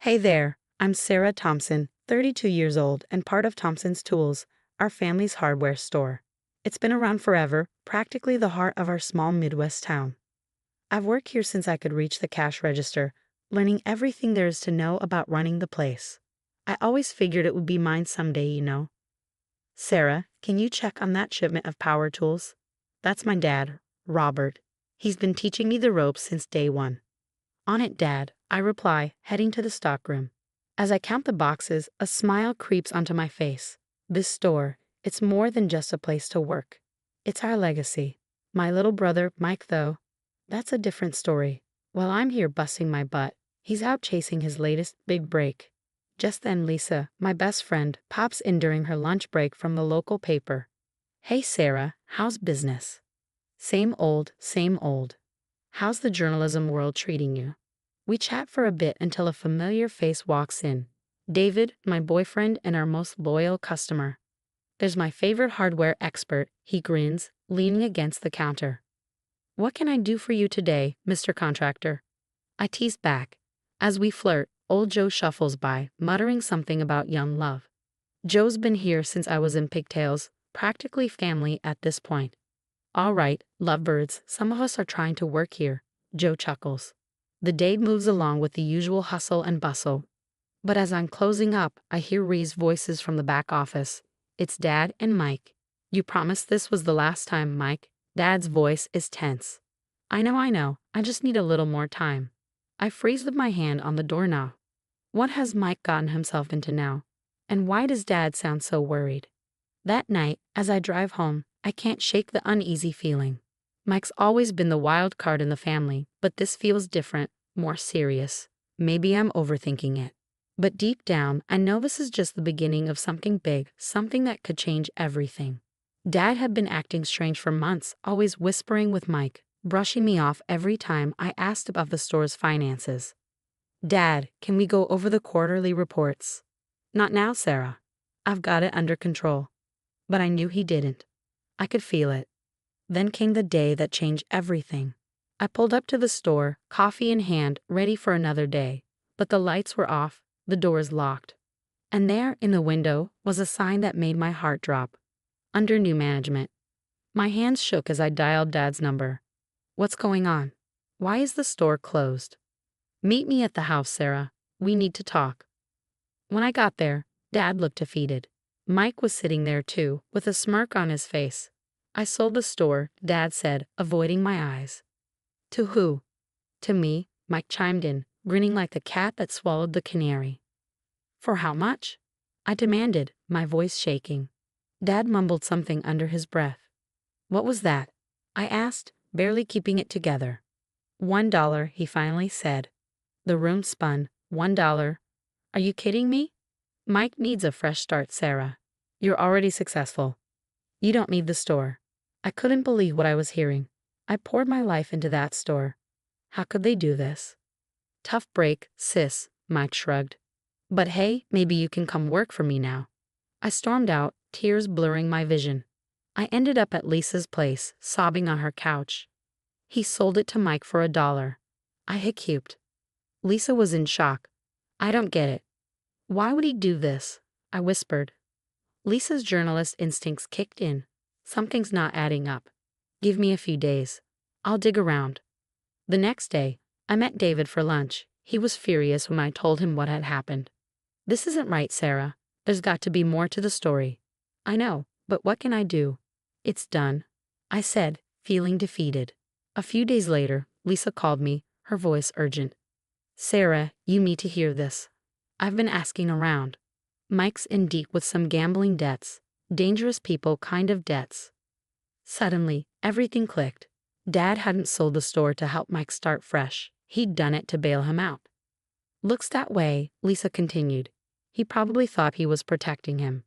Hey there, I'm Sarah Thompson, 32 years old and part of Thompson's Tools, our family's hardware store. It's been around forever, practically the heart of our small Midwest town. I've worked here since I could reach the cash register, learning everything there is to know about running the place. I always figured it would be mine someday. Sarah, can you check on that shipment of power tools? That's my dad, Robert. He's been teaching me the ropes since day one. On it, Dad, I reply, heading to the stockroom. As I count the boxes, a smile creeps onto my face. This store, it's more than just a place to work. It's our legacy. My little brother, Mike, though, that's a different story. While I'm here busting my butt, he's out chasing his latest big break. Just then Lisa, my best friend, pops in during her lunch break from the local paper. Hey Sarah, how's business? Same old, same old. How's the journalism world treating you? We chat for a bit until a familiar face walks in. David, my boyfriend and our most loyal customer. There's my favorite hardware expert, he grins, leaning against the counter. What can I do for you today, Mr. Contractor? I tease back. As we flirt, old Joe shuffles by, muttering something about young love. Joe's been here since I was in pigtails, practically family at this point. All right, lovebirds, some of us are trying to work here, Joe chuckles. The day moves along with the usual hustle and bustle. But as I'm closing up, I hear Ree's voices from the back office. It's Dad and Mike. You promised this was the last time, Mike. Dad's voice is tense. I know, I just need a little more time. I freeze with my hand on the doorknob. What has Mike gotten himself into now? And why does Dad sound so worried? That night, as I drive home, I can't shake the uneasy feeling. Mike's always been the wild card in the family, but this feels different, more serious. Maybe I'm overthinking it. But deep down, I know this is just the beginning of something big, something that could change everything. Dad had been acting strange for months, always whispering with Mike, brushing me off every time I asked about the store's finances. Dad, can we go over the quarterly reports? Not now, Sarah. I've got it under control. But I knew he didn't. I could feel it. Then came the day that changed everything. I pulled up to the store, coffee in hand, ready for another day. But the lights were off, the doors locked. And there, in the window, was a sign that made my heart drop. Under new management. My hands shook as I dialed Dad's number. What's going on? Why is the store closed? Meet me at the house, Sarah. We need to talk. When I got there, Dad looked defeated. Mike was sitting there too, with a smirk on his face. I sold the store, Dad said, avoiding my eyes. To who? To me, Mike chimed in, grinning like the cat that swallowed the canary. For how much? I demanded, my voice shaking. Dad mumbled something under his breath. What was that? I asked, barely keeping it together. $1, he finally said. The room spun. $1. Are you kidding me? Mike needs a fresh start, Sarah. You're already successful. You don't need the store. I couldn't believe what I was hearing. I poured my life into that store. How could they do this? Tough break, sis, Mike shrugged. But hey, maybe you can come work for me now. I stormed out, tears blurring my vision. I ended up at Lisa's place, sobbing on her couch. He sold it to Mike for $1. I hiccuped. Lisa was in shock. I don't get it. Why would he do this? I whispered. Lisa's journalist instincts kicked in. Something's not adding up. Give me a few days. I'll dig around. The next day, I met David for lunch. He was furious when I told him what had happened. This isn't right, Sarah. There's got to be more to the story. I know, but what can I do? It's done, I said, feeling defeated. A few days later, Lisa called me, her voice urgent. Sarah, you need to hear this. I've been asking around. Mike's in deep with some gambling debts, dangerous people kind of debts. Suddenly, everything clicked. Dad hadn't sold the store to help Mike start fresh. He'd done it to bail him out. Looks that way, Lisa continued. He probably thought he was protecting him.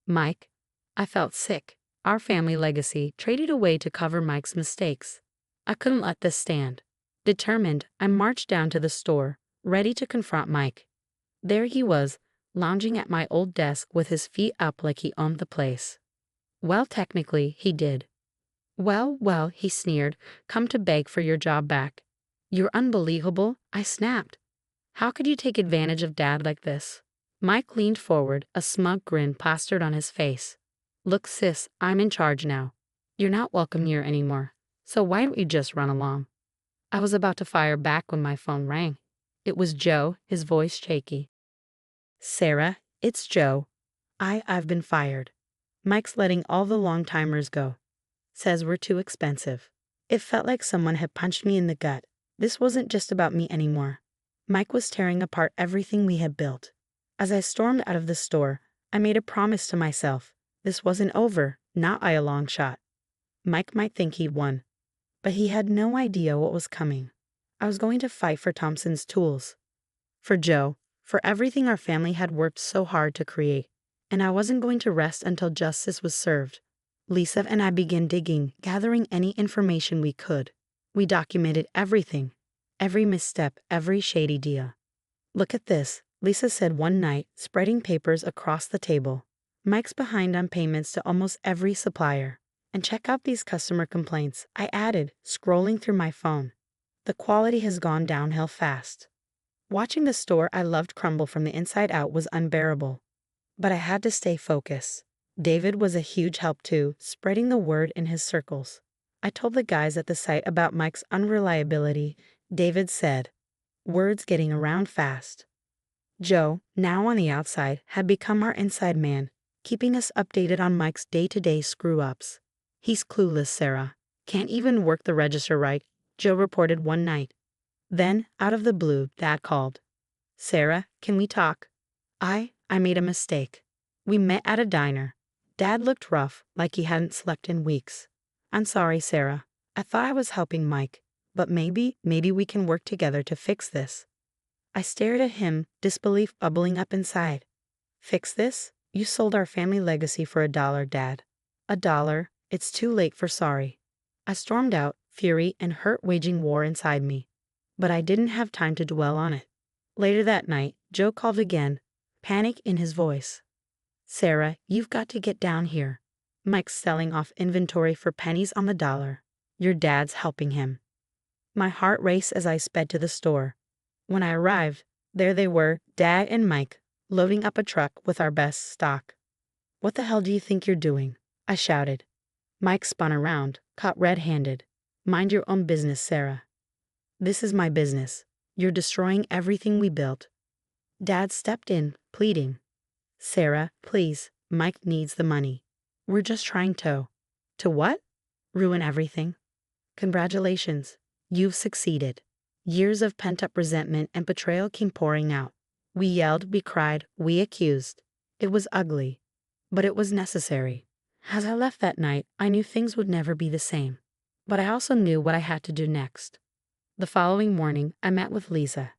Mike? I felt sick. Our family legacy traded away to cover Mike's mistakes. I couldn't let this stand. Determined, I marched down to the store, ready to confront Mike. There he was, lounging at my old desk with his feet up like he owned the place. Well, technically, he did. Well, he sneered, come to beg for your job back. You're unbelievable, I snapped. How could you take advantage of Dad like this? Mike leaned forward, a smug grin plastered on his face. Look, sis, I'm in charge now. You're not welcome here anymore. So why don't you just run along? I was about to fire back when my phone rang. It was Joe, his voice shaky. Sarah, it's Joe. I've been fired. Mike's letting all the long-timers go. Says we're too expensive. It felt like someone had punched me in the gut. This wasn't just about me anymore. Mike was tearing apart everything we had built. As I stormed out of the store, I made a promise to myself. This wasn't over, not by a long shot. Mike might think he'd won, but he had no idea what was coming. I was going to fight for Thompson's tools. For Joe, for everything our family had worked so hard to create. And I wasn't going to rest until justice was served. Lisa and I began digging, gathering any information we could. We documented everything, every misstep, every shady deal. Look at this, Lisa said one night, spreading papers across the table. Mike's behind on payments to almost every supplier. And check out these customer complaints, I added, scrolling through my phone. The quality has gone downhill fast. Watching the store I loved crumble from the inside out was unbearable. But I had to stay focused. David was a huge help too, spreading the word in his circles. I told the guys at the site about Mike's unreliability. David said, "Word's getting around fast." Joe, now on the outside, had become our inside man, keeping us updated on Mike's day-to-day screw-ups. "He's clueless, Sarah. Can't even work the register right," Joe reported one night. Then, out of the blue, Dad called. "Sarah, can we talk?" I made a mistake. We met at a diner. Dad looked rough, like he hadn't slept in weeks. "I'm sorry, Sarah. I thought I was helping Mike, but maybe we can work together to fix this." I stared at him, disbelief bubbling up inside. "Fix this? You sold our family legacy for $1, Dad. $1? It's too late for sorry." I stormed out, fury and hurt waging war inside me. But I didn't have time to dwell on it. Later that night, Joe called again, panic in his voice. "Sarah, you've got to get down here. Mike's selling off inventory for pennies on the dollar. Your dad's helping him." My heart raced as I sped to the store. When I arrived, there they were, Dad and Mike, loading up a truck with our best stock. "What the hell do you think you're doing?" I shouted. Mike spun around, caught red-handed. "Mind your own business, Sarah." "This is my business. You're destroying everything we built." Dad stepped in, pleading. "Sarah, please, Mike needs the money. We're just trying to." "To what?" "Ruin everything." "Congratulations. You've succeeded." Years of pent-up resentment and betrayal came pouring out. We yelled, we cried, we accused. It was ugly, but it was necessary. As I left that night, I knew things would never be the same. But I also knew what I had to do next. The following morning, I met with Lisa.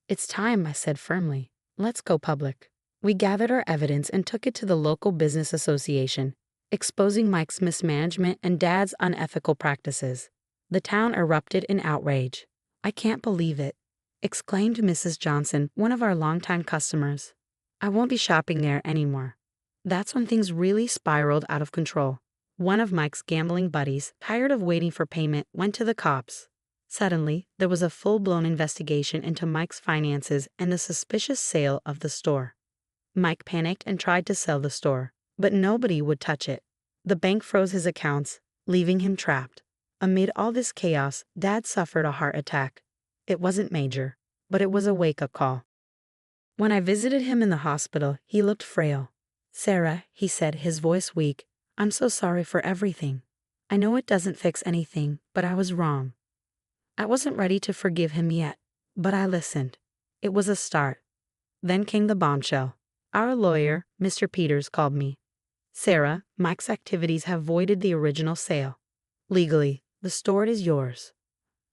"It's time," I said firmly. "Let's go public." We gathered our evidence and took it to the local business association, exposing Mike's mismanagement and Dad's unethical practices. The town erupted in outrage. "I can't believe it," exclaimed Mrs. Johnson, one of our longtime customers. "I won't be shopping there anymore." That's when things really spiraled out of control. One of Mike's gambling buddies, tired of waiting for payment, went to the cops. Suddenly, there was a full-blown investigation into Mike's finances and the suspicious sale of the store. Mike panicked and tried to sell the store, but nobody would touch it. The bank froze his accounts, leaving him trapped. Amid all this chaos, Dad suffered a heart attack. It wasn't major, but it was a wake-up call. When I visited him in the hospital, he looked frail. "Sarah," he said, his voice weak, "I'm so sorry for everything. I know it doesn't fix anything, but I was wrong." I wasn't ready to forgive him yet, but I listened. It was a start. Then came the bombshell. Our lawyer, Mr. Peters, called me. "Sarah, Mike's activities have voided the original sale. Legally, the store is yours."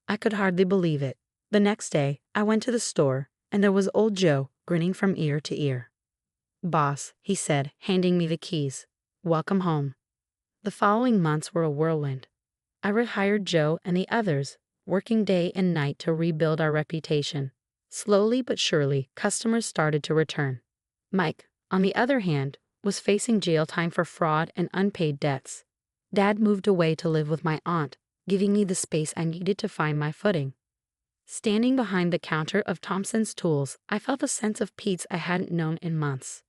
I could hardly believe it. The next day, I went to the store, and there was old Joe, grinning from ear to ear. "Boss," he said, handing me the keys. "Welcome home." The following months were a whirlwind. I rehired Joe and the others, working day and night to rebuild our reputation. Slowly but surely, customers started to return. Mike, on the other hand, was facing jail time for fraud and unpaid debts. Dad moved away to live with my aunt, giving me the space I needed to find my footing. Standing behind the counter of Thompson's Tools, I felt a sense of peace I hadn't known in months.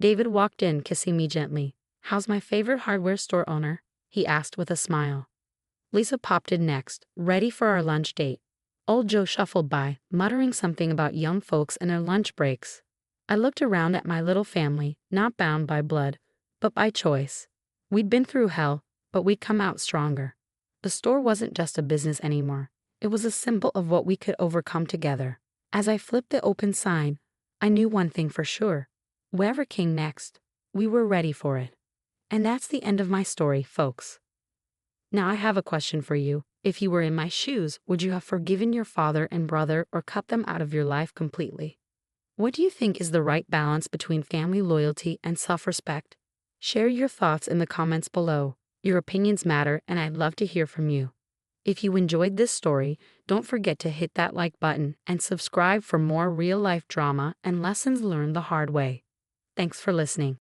David walked in, kissing me gently. "How's my favorite hardware store owner?" he asked with a smile. Lisa popped in next, ready for our lunch date. Old Joe shuffled by, muttering something about young folks and their lunch breaks. I looked around at my little family, not bound by blood, but by choice. We'd been through hell, but we'd come out stronger. The store wasn't just a business anymore. It was a symbol of what we could overcome together. As I flipped the open sign, I knew one thing for sure. Whoever came next, we were ready for it. And that's the end of my story, folks. Now I have a question for you. If you were in my shoes, would you have forgiven your father and brother or cut them out of your life completely? What do you think is the right balance between family loyalty and self-respect? Share your thoughts in the comments below. Your opinions matter, and I'd love to hear from you. If you enjoyed this story, don't forget to hit that like button and subscribe for more real-life drama and lessons learned the hard way. Thanks for listening.